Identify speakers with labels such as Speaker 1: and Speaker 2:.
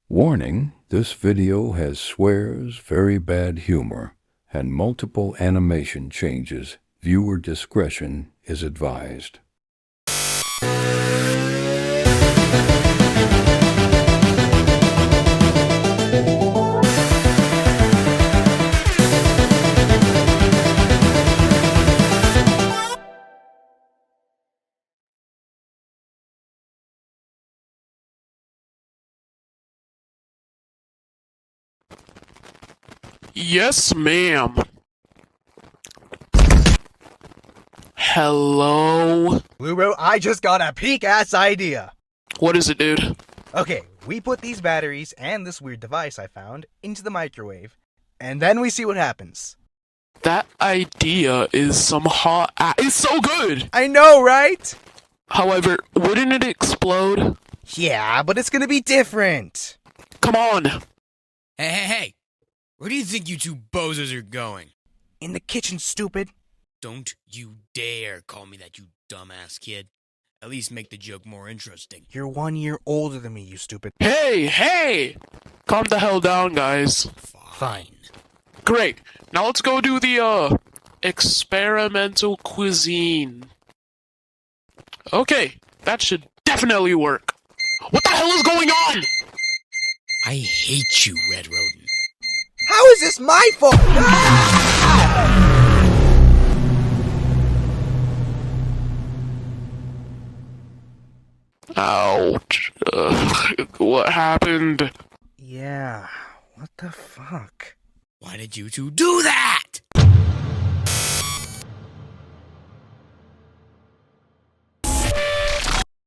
Speaker 1: Warning, this video has swears, very bad humor, and multiple animation changes. Viewer discretion is advised.
Speaker 2: Yes, ma'am. Hello?
Speaker 3: Bluebro, I just got a peak-ass idea!
Speaker 2: What is it, dude?
Speaker 3: Okay, we put these batteries and this weird device I found into the microwave, and then we see what happens.
Speaker 2: That idea is some hot it's so good!
Speaker 3: I know, right?
Speaker 2: However, wouldn't it explode?
Speaker 3: Yeah, but it's gonna be different!
Speaker 2: Come on!
Speaker 4: Hey! Where do you think you two bozos are going?
Speaker 3: In the kitchen, stupid!
Speaker 4: Don't you dare call me that, you dumbass kid. At least make the joke more interesting.
Speaker 3: You're 1 year older than me, you stupid.
Speaker 2: Hey! Calm the hell down, guys.
Speaker 3: Fine.
Speaker 2: Great. Now let's go do the, experimental cuisine. Okay, that should definitely work. What the hell is going on?
Speaker 4: I hate you, RedRodent.
Speaker 3: How is this my fault?
Speaker 2: Ouch. What happened?
Speaker 3: Yeah, what the fuck?
Speaker 4: Why did you two do that?